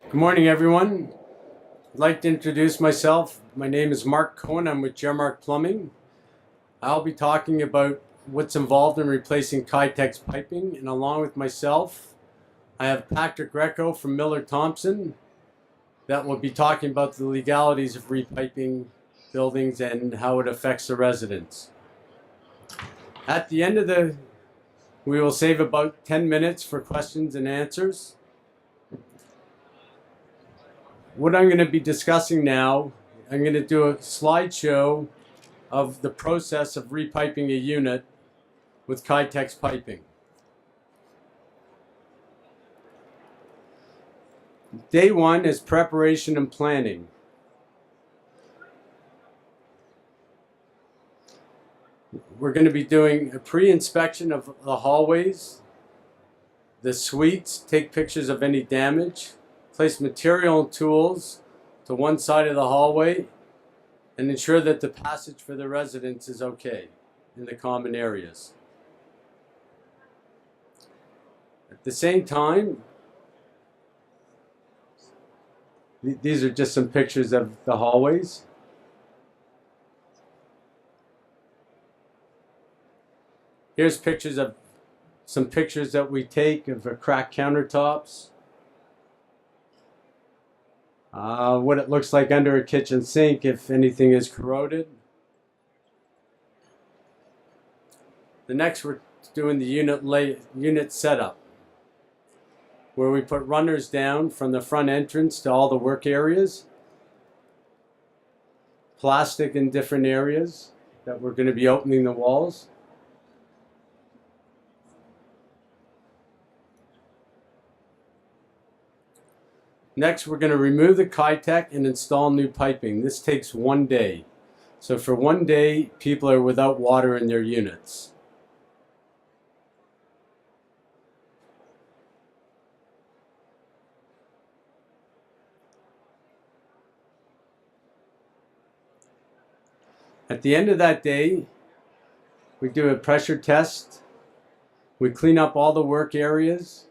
Good morning, everyone. I'd like to introduce myself. My name is Mark Cohen. I'm with Jermark Plumbing. I'll be talking about what's involved in replacing Kitec's piping, and along with myself, I have Patrick Greco from Miller Thompson that will be talking about the legalities of repiping buildings and how it affects the residents. At the end of we will save about 10 minutes for questions and answers. What I'm going to be discussing now, I'm going to do a slideshow of the process of repiping a unit with Kitec's piping. Day one is preparation and planning. We're going to be doing a pre-inspection of the hallways, the suites, take pictures of any damage, place material and tools to one side of the hallway, and ensure that the passage for the residents is okay in the common areas. At the same time, these are just some pictures of the hallways. Here's some pictures that we take of the cracked countertops. What it looks like under a kitchen sink if anything is corroded. The next, we're doing the unit setup, where we put runners down from the front entrance to all the work areas, plastic in different areas that we're going to be opening the walls. Next, we're going to remove the Kitec and install new piping. This takes 1 day. So for 1 day, people are without water in their units. At the end of that day, we do a pressure test. We clean up all the work areas,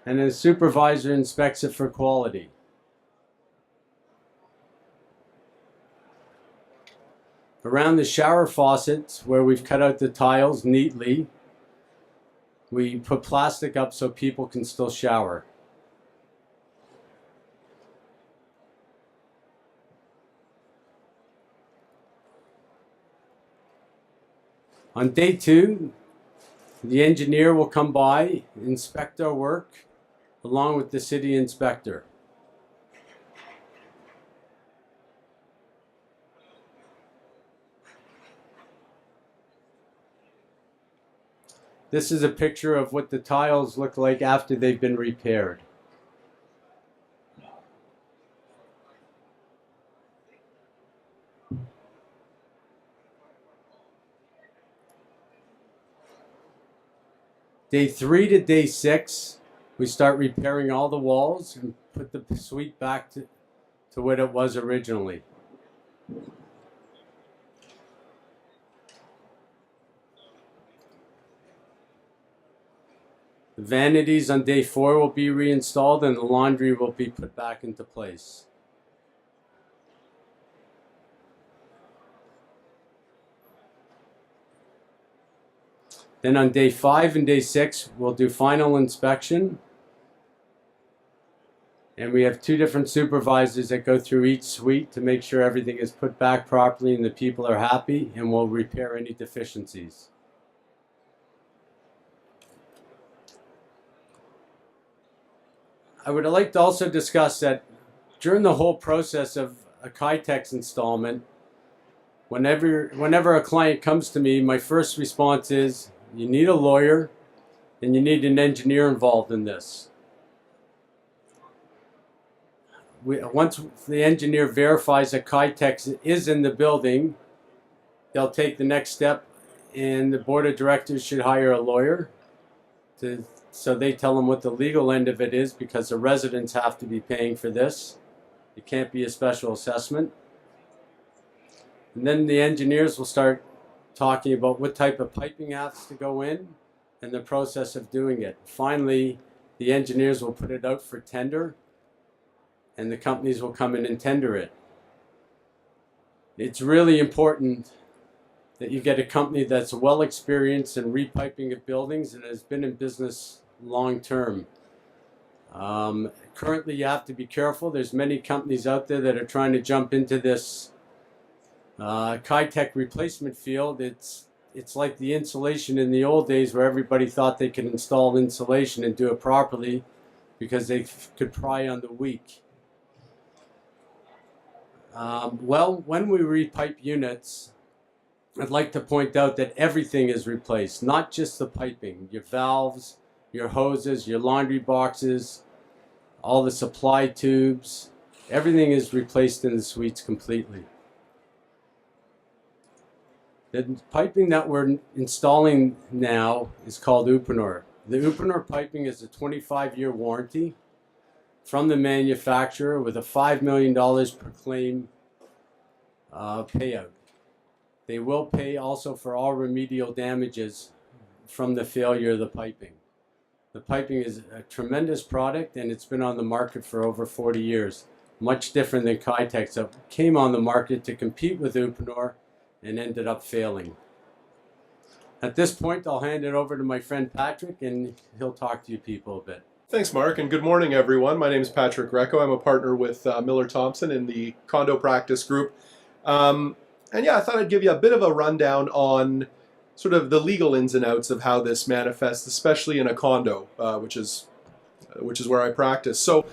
and the supervisor inspects it for quality. Around the shower faucets, where we've cut out the tiles neatly, we put plastic up so people can still shower. On day 2, the engineer will come by, inspect our work, along with the city inspector. This is a picture of what the tiles look like after they've been repaired. Day 3 to day 6, we start repairing all the walls and put the suite back to what it was originally. The vanities on day 4 will be reinstalled and the laundry will be put back into place. Then on day 5 and day 6, we'll do final inspection. And we have 2 different supervisors that go through each suite to make sure everything is put back properly and the people are happy, and will repair any deficiencies. I would like to also discuss that during the whole process of a Kitec installment, whenever a client comes to me, my first response is, you need a lawyer and you need an engineer involved in this. Once the engineer verifies that Kitec is in the building, they'll take the next step, and the board of directors should hire a lawyer so they tell them what the legal end of it is, because the residents have to be paying for this. It can't be a special assessment. And then the engineers will start talking about what type of piping has to go in and the process of doing it. Finally, the engineers will put it out for tender, and the companies will come in and tender it. It's really important that you get a company that's well experienced in repiping of buildings and has been in business long term. Currently, you have to be careful. There's many companies out there that are trying to jump into this Kitec replacement field. It's like the insulation in the old days where everybody thought they could install insulation and do it properly because they could pry on the weak. Well, when we repipe units, I'd like to point out that everything is replaced, not just the piping. Your valves, your hoses, your laundry boxes, all the supply tubes, everything is replaced in the suites completely. The piping that we're installing now is called Uponor. The Uponor piping is a 25-year warranty from the manufacturer with a $5 million per claim payout. They will pay also for all remedial damages from the failure of the piping. The piping is a tremendous product, and it's been on the market for over 40 years. Much different than Kitec, that came on the market to compete with Uponor and ended up failing. At this point, I'll hand it over to my friend Patrick, and he'll talk to you people a bit. Thanks, Mark, and good morning, everyone. My name is Patrick Greco. I'm a partner with Miller Thompson in the condo practice group. And yeah, I thought I'd give you a bit of a rundown on sort of the legal ins and outs of how this manifests, especially in a condo, which is where I practice. So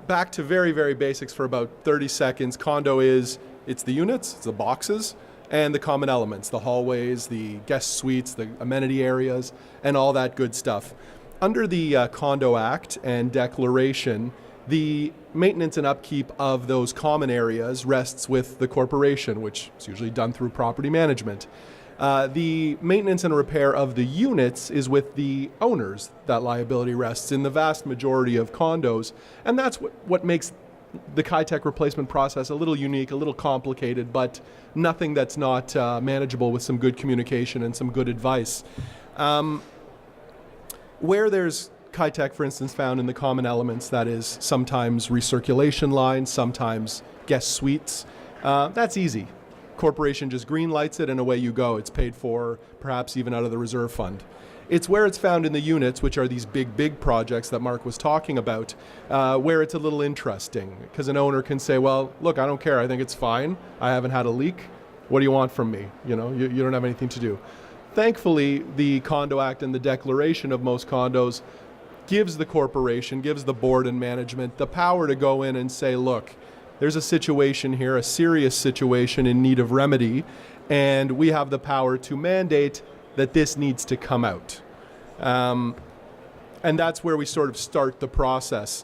back to very, very basics for about 30 seconds. Condo it's the units, it's the boxes, and the common elements, the hallways, the guest suites, the amenity areas, and all that good stuff. Under the Condo Act and Declaration, the maintenance and upkeep of those common areas rests with the corporation, which is usually done through property management. The maintenance and repair of the units is with the owners. That liability rests in the vast majority of condos, and that's what makes the Kitec replacement process a little unique, a little complicated, but nothing that's not manageable with some good communication and some good advice. Where there's Kitec, for instance, found in the common elements, that is sometimes recirculation lines, sometimes guest suites, that's easy. Corporation just green lights it and away you go. It's paid for, perhaps even out of the reserve fund. It's where it's found in the units, which are these big projects that Mark was talking about, where it's a little interesting, because an owner can say, well, look, I don't care. I think it's fine. I haven't had a leak. What do you want from me? You know, you don't have anything to do. Thankfully, the Condo Act and the Declaration of most condos gives the corporation, gives the board and management the power to go in and say, look, there's a situation here, a serious situation in need of remedy, and we have the power to mandate that this needs to come out. And that's where we sort of start the process.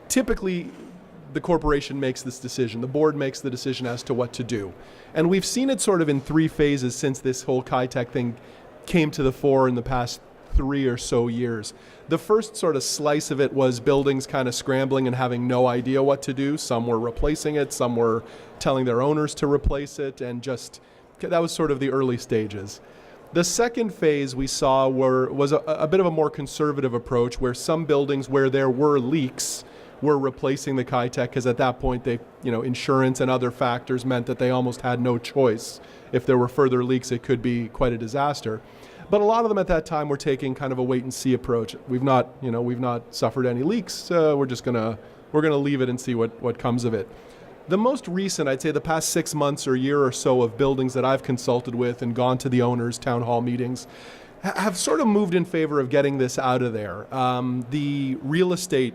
Typically, the corporation makes this decision. The board makes the decision as to what to do. And we've seen it sort of in three phases since this whole Kitec thing came to the fore in the past 3 or so years. The first sort of slice of it was buildings kind of scrambling and having no idea what to do. Some were replacing it, some were telling their owners to replace it, and just that was sort of the early stages. The second phase we saw was a bit of a more conservative approach, where some buildings where there were leaks were replacing the Kitec, because at that point insurance and other factors meant that they almost had no choice. If there were further leaks, it could be quite a disaster. But a lot of them at that time were taking kind of a wait and see approach. We've not suffered any leaks. We're gonna leave it and see what comes of it. The most recent, I'd say the past 6 months or year or so of buildings that I've consulted with and gone to the owners' town hall meetings have sort of moved in favor of getting this out of there. The real estate,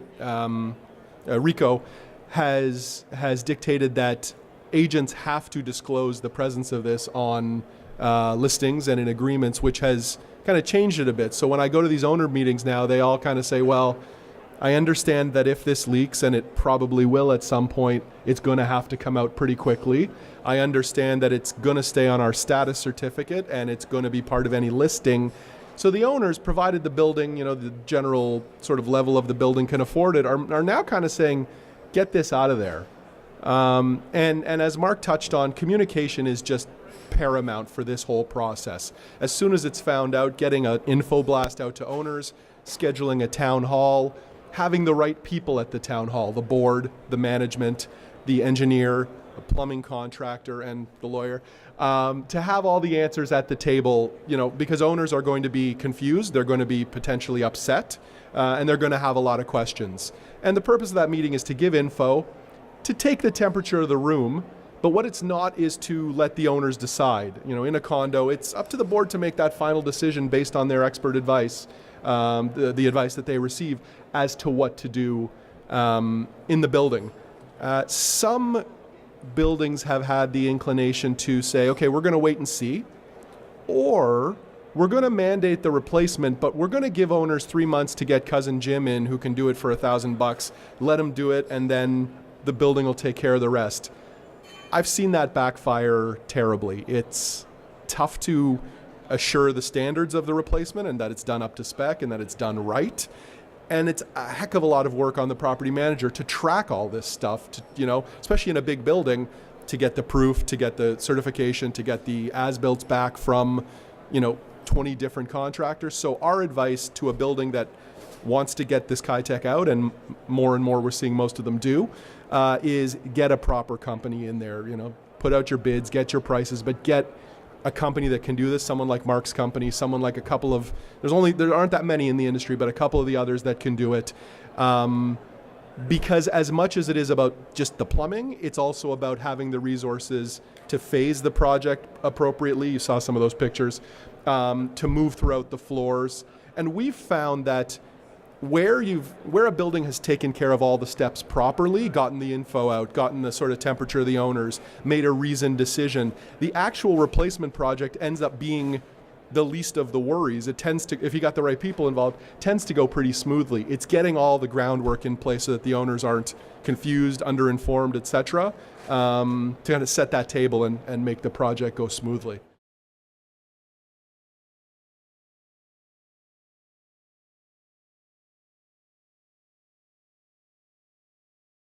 RICO, has dictated that agents have to disclose the presence of this on listings and in agreements, which has kind of changed it a bit. So when I go to these owner meetings now, they all kind of say, well, I understand that if this leaks, and it probably will at some point, it's going to have to come out pretty quickly. I understand that it's going to stay on our status certificate and it's going to be part of any listing. So the owners, provided the building, the general sort of level of the building can afford it, are now kind of saying, get this out of there. And as Mark touched on, communication is just paramount for this whole process. As soon as it's found out, getting an info blast out to owners, scheduling a town hall, having the right people at the town hall, the board, the management, the engineer, the plumbing contractor, and the lawyer, to have all the answers at the table, because owners are going to be confused, they're going to be potentially upset, and they're going to have a lot of questions. And the purpose of that meeting is to give info, to take the temperature of the room, but what it's not is to let the owners decide. In a condo, it's up to the board to make that final decision based on their expert advice, the advice that they receive as to what to do in the building. Some buildings have had the inclination to say, okay, we're going to wait and see, or we're going to mandate the replacement, but we're going to give owners 3 months to get cousin Jim in who can do it for $1,000, let him do it, and then the building will take care of the rest. I've seen that backfire terribly. It's tough to assure the standards of the replacement and that it's done up to spec and that it's done right. And it's a heck of a lot of work on the property manager to track all this stuff, especially in a big building, to get the proof, to get the certification, to get the as-built back from, 20 different contractors. So our advice to a building that wants to get this Kitec out, and more we're seeing most of them do, is get a proper company in there. Put out your bids, get your prices, but get a company that can do this. Someone like Mark's company, someone like a couple of, there aren't that many in the industry, but a couple of the others that can do it. Because as much as it is about just the plumbing, it's also about having the resources to phase the project appropriately. You saw some of those pictures, to move throughout the floors. And we've found that where a building has taken care of all the steps properly, gotten the info out, gotten the sort of temperature of the owners, made a reasoned decision, the actual replacement project ends up being the least of the worries. It tends to, if you got the right people involved, tends to go pretty smoothly. It's getting all the groundwork in place so that the owners aren't confused, underinformed, etc., to kind of set that table and make the project go smoothly.